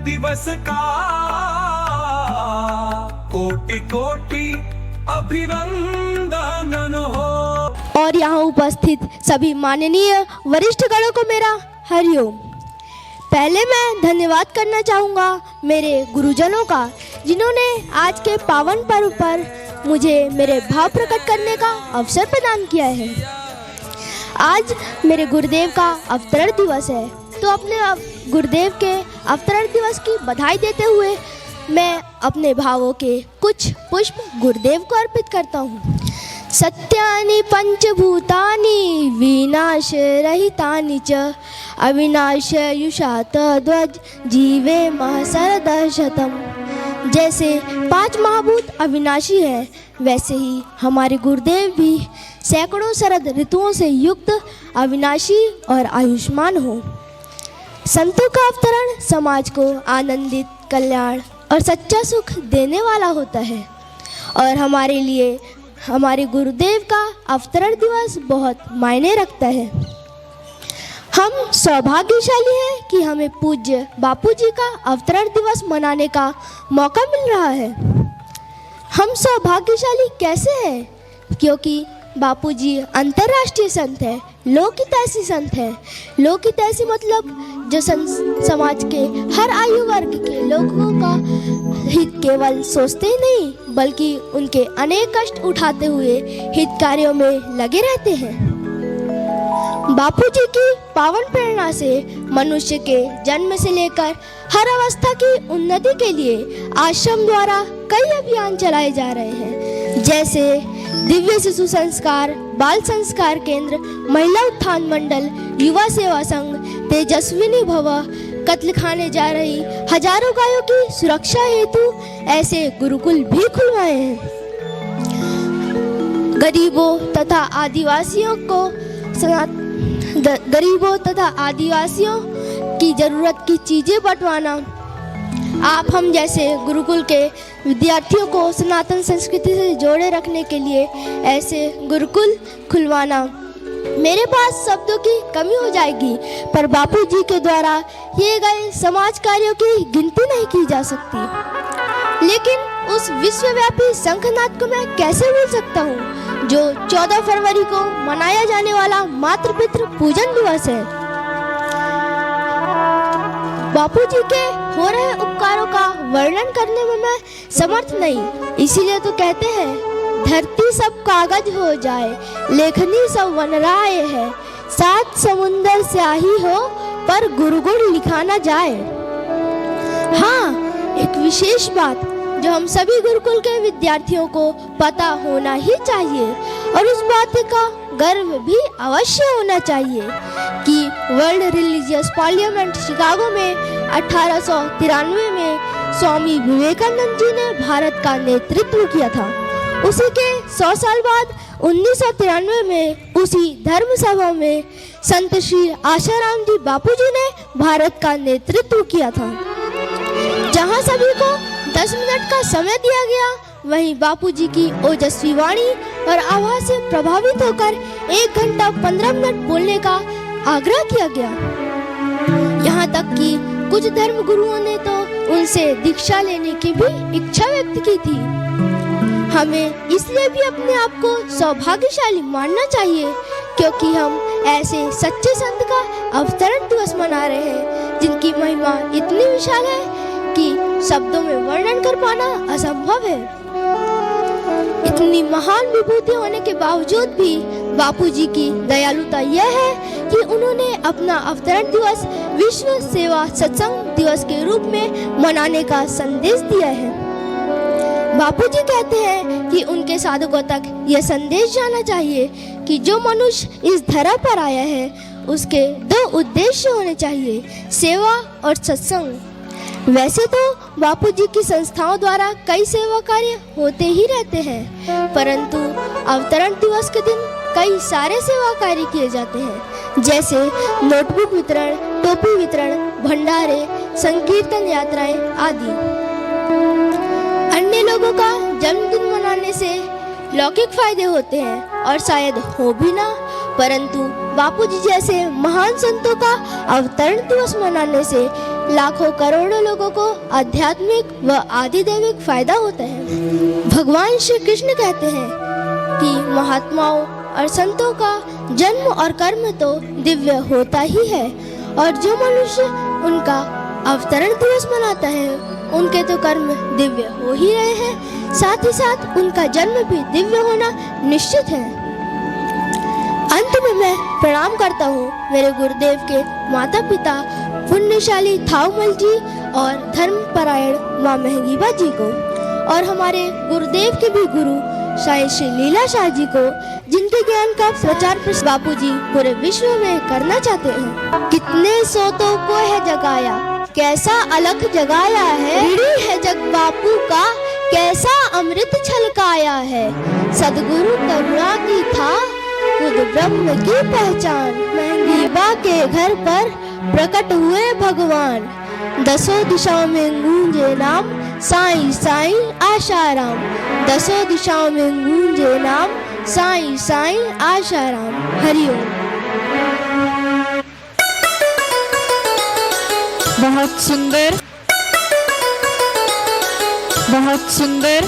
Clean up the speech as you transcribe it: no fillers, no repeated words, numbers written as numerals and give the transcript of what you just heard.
दिवस का कोटि कोटि अभिनंदन हो। और यहाँ उपस्थित सभी माननीय वरिष्ठ गणों को मेरा हरिओम। पहले मैं धन्यवाद करना चाहूँगा मेरे गुरुजनों का, जिन्होंने आज के पावन पर्व पर मुझे मेरे भाव प्रकट करने का अवसर प्रदान किया है। आज मेरे गुरुदेव का अवतरण दिवस है, तो अपने गुरुदेव के अवतरण दिवस की बधाई देते हुए मैं अपने भावों के कुछ पुष्प गुरुदेव को अर्पित करता हूँ। सत्यानि पंचभूतानि विनाश रहितानि च अविनाशयुषात ध्वज जीवे महसरद शतम। जैसे 5 महाभूत अविनाशी है, वैसे ही हमारे गुरुदेव भी सैकड़ों शरद ऋतुओं से युक्त अविनाशी और आयुष्मान हो। संतों का अवतरण समाज को आनंदित, कल्याण और सच्चा सुख देने वाला होता है, और हमारे लिए हमारे गुरुदेव का अवतरण दिवस बहुत मायने रखता है। हम सौभाग्यशाली हैं कि हमें पूज्य बापूजी का अवतरण दिवस मनाने का मौका मिल रहा है। हम सौभाग्यशाली कैसे हैं? क्योंकि बापूजी अंतर्राष्ट्रीय संत है, लोकहितैषी संत है। लोकहितैषी मतलब जो समाज के हर आयु वर्ग के लोगों का हित केवल सोचते ही नहीं, बल्कि उनके अनेक कष्ट उठाते हुए हित कार्यों में लगे रहते हैं। बापूजी की पावन प्रेरणा से मनुष्य के जन्म से लेकर हर अवस्था की उन्नति के लिए आश्रम द्वारा कई अभियान चलाए जा रहे हैं, जैसे दिव्य शिशु संस्कार, बाल संस्कार केंद्र, महिला उत्थान मंडल, युवा सेवा संघ, तेजस्विनी भव, कत्ल खाने जा रही हजारों गायों की सुरक्षा हेतु ऐसे गुरुकुल भी खुलवाए हैं। गरीबों तथा आदिवासियों की जरूरत की चीजें बंटवाना, आप हम जैसे गुरुकुल के विद्यार्थियों को सनातन संस्कृति से जोड़े रखने के लिए ऐसे गुरुकुल खुलवाना। मेरे पास शब्दों की कमी हो जाएगी, पर बापूजी के द्वारा किए गए समाज कार्यों की गिनती नहीं की जा सकती। लेकिन उस विश्वव्यापी शंखनाद को मैं कैसे भूल सकता हूँ, जो 14 फरवरी को मनाया जाने वाला मातृ पितृ पूजन दिवस है। बापूजी के हो रहे उपकारों का वर्णन करने में मैं समर्थ नहीं, इसीलिए तो कहते हैं धरती सब कागज हो जाए, लेखनी सब वनराय है, 7 समुंदर स्याही हो पर गुरुगुण लिखा ना जाए। हाँ, एक विशेष बात जो हम सभी गुरुकुल के विद्यार्थियों को पता होना ही चाहिए, और उस बात का गर्व भी अवश्य होना चाहिए कि वर्ल्ड रिलीजियस पार्लियामेंट शिकागो में 1893 में स्वामी विवेकानंद जी ने भारत का नेतृत्व किया था। उसी के 100 साल बाद 1993 में उसी धर्म सभा में संत श्री आशाराम जी बापूजी ने भारत का नेतृत्व किया था। जहां सभी को 10 मिनट का समय दिया गया, वहीं बापूजी की ओजस्वी वाणी और आवाज से प्रभावित होकर 1 घंटा 15 मिनट बोलने का आग्रह किया गया। यहाँ तक कि कुछ धर्म गुरुओं ने तो उनसे दीक्षा लेने की भी इच्छा व्यक्त की थी। हमें इसलिए भी अपने आप को सौभाग्यशाली मानना चाहिए, क्योंकि हम ऐसे सच्चे संत का अवतरण दिवस मना रहे हैं, जिनकी महिमा इतनी विशाल है कि शब्दों में वर्णन कर पाना असंभव है। इतनी महान विभूति होने के बावजूद भी बापूजी की दयालुता यह है कि उन्होंने अपना अवतरण दिवस विश्व सेवा सत्संग दिवस के रूप में मनाने का संदेश दिया है। बापूजी कहते हैं कि उनके साधकों तक यह संदेश जाना चाहिए कि जो मनुष्य इस धरा पर आया है, उसके 2 उद्देश्य होने चाहिए, सेवा और सत्संग। वैसे तो बापूजी की संस्थाओं द्वारा कई सेवा कार्य होते ही रहते हैं, परंतु अवतरण दिवस के दिन कई सारे सेवा कार्य किए जाते हैं, जैसे नोटबुक वितरण, टोपी वितरण, भंडारे, संकीर्तन यात्राएं आदि। अन्य लोगों का जन्मदिन मनाने से लौकिक फायदे होते हैं और शायद हो भी ना, परंतु बापूजी जैसे महान संतों का अवतरण दिवस मनाने से लाखों करोड़ों लोगों को आध्यात्मिक व आधिदैविक फायदा होता है। भगवान श्री कृष्ण कहते हैं कि महात्माओं और संतों का जन्म और कर्म तो दिव्य होता ही है, और जो मनुष्य उनका अवतरण दिवस मनाता है उनके तो कर्म दिव्य हो ही रहे हैं, साथ ही साथ उनका जन्म भी दिव्य होना निश्चित है। अंत में मैं प्रणाम करता हूँ मेरे गुरुदेव के माता पिता पुण्यशाली थाऊमल जी और धर्मपरायण माँ महंगीबा जी को, और हमारे गुरुदेव के भी गुरु शायद श्री लीला शाह जी को, जिनके ज्ञान का प्रचार बापू जी पूरे विश्व में करना चाहते हैं। कितने सोतों को है जगाया, कैसा अलख जगाया है, ऋणी है जग बापू का, कैसा अमृत छलकाया है। सदगुरु करुणा की था खुद ब्रह्म की पहचान, महंगीबा के घर पर प्रकट हुए भगवान। दसों दिशाओं में गूंजे नाम साईं साईं आशाराम, दसों दिशाओं में गूंजे नाम साईं साईं आशाराम। हरिओम। बहुत सुंदर, बहुत सुंदर।